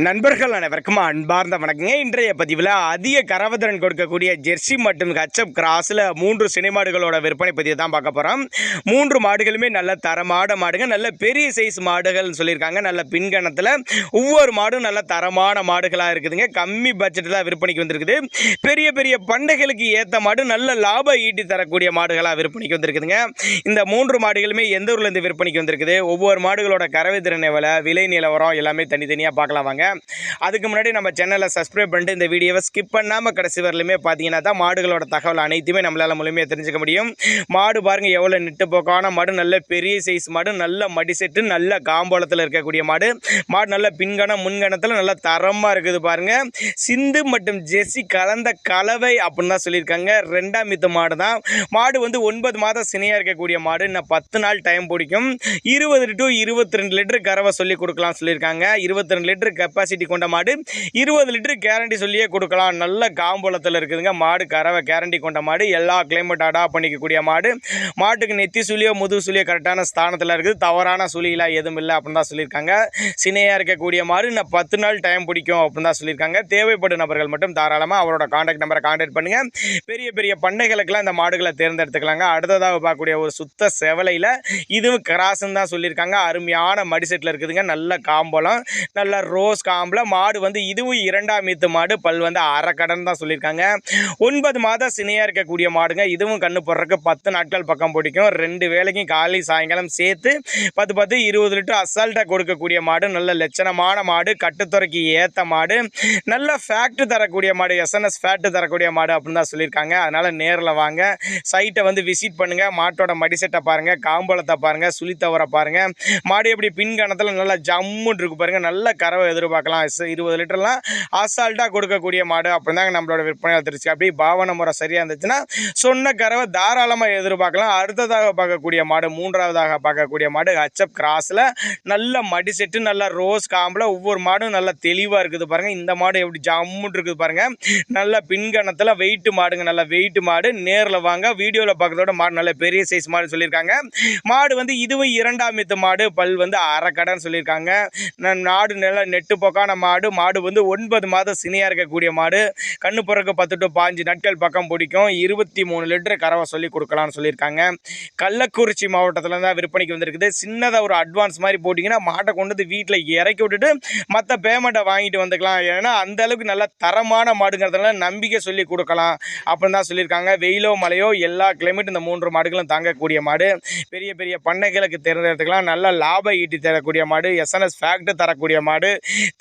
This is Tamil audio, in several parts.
நண்பர்கள் அனைவருக்கும் அன்பார்ந்த வணக்கங்க. இன்றைய பதிவில் அதிக கரவதிறன் கொடுக்கக்கூடிய ஜெர்சி மற்றும் ஹெச்எப் கிராஸில் 3 சினைமாடுகளோட விற்பனை பதிவு தான் பார்க்க போகிறோம். 3 மாடுகளுமே நல்ல தரமான மாடுங்க, நல்ல பெரிய சைஸ் மாடுகள் சொல்லியிருக்காங்க. நல்ல பின்கணத்தில் ஒவ்வொரு மாடும் நல்ல தரமான மாடுகளாக இருக்குதுங்க. கம்மி பட்ஜெட்டில் விற்பனைக்கு வந்திருக்குது. பெரிய பெரிய பண்டைகளுக்கு ஏற்ற மாடு நல்ல லாபம் ஈட்டி தரக்கூடிய மாடுகளாக விற்பனைக்கு வந்திருக்குதுங்க. இந்த 3 மாடுகளுமே எந்த ஊர்லேருந்து விற்பனைக்கு வந்திருக்குது, ஒவ்வொரு மாடுகளோட கறவைத்திறன் எவ்வளோ, விலை நிலவரம் எல்லாமே தனித்தனியாக பார்க்கலாம் வாங்க. அதுக்கு முன்னாடி நம்ம சேனலை சப்ஸ்கிரைப் பண்ணிட்டு இந்த வீடியோவை ஸ்கிப் பண்ணாமல் கடைசி வரலுமே பார்த்தீங்கன்னா தான் மாடுகளோட தகவல் அனைத்துமே நம்மளால் முழுமையாக தெரிஞ்சுக்க முடியும். மாடு பாருங்கள் எவ்வளோ நெட்டு போக்கான மாடு, நல்ல பெரிய சைஸ் மாடு, நல்ல மடிசெட்டு, நல்ல காம்போலத்தில் இருக்கக்கூடிய மாடு. மாடு நல்ல பின்கணம் முன்கணத்தில் நல்ல தரமாக இருக்குது பாருங்கள். சிந்து மற்றும் ஜெர்சி கலந்த கலவை அப்படின்னு தான் சொல்லியிருக்காங்க. 2ஆம் ஈத்து மாடு தான். மாடு வந்து 9 மாதம் சினையாக இருக்கக்கூடிய மாடு. இன்னும் 10 நாள் டைம் பிடிக்கும். 20 to 22 லிட்டர் கறவை சொல்லி கொடுக்கலாம் சொல்லியிருக்காங்க. 22 லிட்டர் கெப்பாசிட்டி கொண்ட மாடு, 20 லிட்டர் கேரண்டி சொல்லியே கொடுக்கலாம். நல்ல காம்போலத்தில் இருக்குதுங்க. மாடு கறவை கேரண்டி கொண்ட மாடு, எல்லா கிளைமேட் அடாப்ட் பண்ணிக்கக்கூடிய மாடு. மாட்டுக்கு நெத்தி சுழியோ முதுகு சுழியோ கரெக்டான ஸ்தானத்தில் இருக்குது. தவறான சுழியெல்லாம் எதுவும் இல்லை அப்படின்னு தான் சொல்லியிருக்காங்க. சினையாக இருக்கக்கூடிய மாடு இன்னும் 10 நாள் டைம் பிடிக்கும் அப்படின்னு தான் சொல்லியிருக்காங்க. தேவைப்படும் நபர்கள் மட்டும் தாராளமாக அவரோட கான்டாக்ட் நம்பரை கான்டாக்ட் பண்ணுங்கள். பெரிய பெரிய பண்ணைகளுக்கெல்லாம் இந்த மாடுகளை தேர்ந்தெடுத்துக்கலாங்க. அடுத்ததாக பார்க்கக்கூடிய ஒரு சுத்த செவலையில் இதுவும் கிராஸ்ன்னு தான் சொல்லியிருக்காங்க. அருமையான மடிசெட்டில் இருக்குதுங்க. நல்ல காம்போலம், நல்ல ரோஸ் காம்பில் மாடு வந்து இதுவும் 2ஆம் ஈத்து மாடு. பல் வந்து அரைக்கடன் தான் சொல்லியிருக்காங்க. 9 மாதம் சினையாக இருக்கக்கூடிய மாடுங்க. இதுவும் கண்ணு போடுறதுக்கு 10 நாட்கள் பக்கம் பிடிக்கும். 2 வேளைக்கும் காலை சாயங்காலம் சேர்த்து 10 20 லிட்டர் அசால்ட்டாக கொடுக்கக்கூடிய மாடு. நல்ல லட்சணமான மாடு, கட்டுத்துறைக்கு ஏற்ற மாடு, நல்ல ஃபேக்ட் தரக்கூடிய மாடு, எஸ்என்எஸ் ஃபேக்ட் தரக்கூடிய மாடு அப்படின்னு தான் சொல்லியிருக்காங்க. அதனால் நேரில் வாங்க, சைட்டை வந்து விசிட் பண்ணுங்கள். மாட்டோட மடிசெட்டை பாருங்கள், காம்போலத்தை பாருங்கள், சுழித்தவரை பாருங்கள். மாடு எப்படி பின்கணத்தில் நல்லா ஜம்முன்னு இருக்கு பாருங்கள். நல்ல கறவை எதிர்பார்க்கலாம். 20 லிட்டர்லாம் அசால்ட்டாக கொடுக்கக்கூடிய மாடு அப்படின்னு தாங்க நம்மளோட விற்பனையாளர் தெரிச்சு. அப்படி பாவனை முறை சரியாக இருந்துச்சுன்னா சொன்ன கறவை தாராளமாக எதிர்பார்க்கலாம். அடுத்ததாக பார்க்கக்கூடிய மாடு, 3ஆவதாக பார்க்கக்கூடிய மாடு ஹெச்எப் கிராஸில் நல்ல மடிசெட்டு, நல்ல ரோஸ் காம்பில் ஒவ்வொரு மாடும் நல்ல தெளிவாக இருக்குது பாருங்கள். இந்த மாடு எப்படி ஜம்முன்னு இருக்குது பாருங்கள். நல்ல பின்கணத்தில் வெயிட்டு மாடுங்க, நல்ல வெயிட்டு மாடு. நேரில் வாங்க, வீடியோவில் பார்க்கறதோட மாடு நல்ல பெரிய சைஸ் மாடு சொல்லியிருக்காங்க. மாடு வந்து இதுவும் 2ஆம் ஈத்து மாடு. பல் வந்து அரைக்கடன் சொல்லியிருக்காங்க. நாடு நல்ல நெட்டு போக்கான மாடு. மாடு வந்து 9 மாதம் சினையாக இருக்கக்கூடிய மாடு. கண்ணு பிறகு 10 to 15 நாட்கள் பக்கம் பிடிக்கும். 23 லிட்டர் கறவை சொல்லி கொடுக்கலாம்னு சொல்லியிருக்காங்க. கள்ளக்குறிச்சி மாவட்டத்தில் தான் விற்பனைக்கு வந்திருக்குது. சின்னதாக ஒரு அட்வான்ஸ் மாதிரி போட்டிங்கன்னா மாட்டை கொண்டு வந்து வீட்டில் இறக்கி விட்டுட்டு மற்ற பேமெண்ட்டை வாங்கிட்டு வந்துக்கலாம். ஏன்னா அந்த அளவுக்கு நல்ல தரமான மாடுங்கிறதுனால நம்பிக்கை சொல்லி கொடுக்கலாம் அப்படின்னு தான் சொல்லியிருக்காங்க. வெயிலோ மழையோ எல்லா கிளைமேட் இந்த 3 மாடுகளும் தாங்கக்கூடிய மாடு. பெரிய பெரிய பண்ணைகளுக்கு தேர்ந்தெடுத்துக்கலாம். நல்ல லாபம் ஈட்டி தரக்கூடிய மாடு, எஸ்என்எஸ் ஃபேக்ட் தரக்கூடிய மாடு.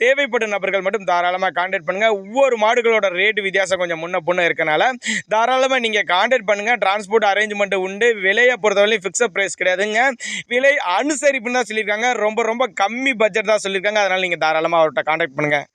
தேவைப்படும் நபர்கள் மட்டும் தாராளமாக கான்டாக்ட் பண்ணுங்கள். ஒவ்வொரு மாடுகளோட ரேட்டு வித்தியாசம் கொஞ்சம் முன்ன பொண்ணு இருக்கனால தாராளமாக நீங்கள் கான்டாக்ட் பண்ணுங்கள். டிரான்ஸ்போர்ட் அரேஞ்ச்மெண்ட் உண்டு. விலையை பொறுத்தவரையும் ஃபிக்ஸட் ப்ரைஸ் கிடையாதுங்க. விலை அனுசரிப்புன்னு தான் சொல்லியிருக்காங்க. ரொம்ப ரொம்ப கம்மி பட்ஜெட் தான் சொல்லியிருக்காங்க. அதனால் நீங்கள் தாராளமாக அவர்கிட்ட கான்டாக்ட் பண்ணுங்கள்.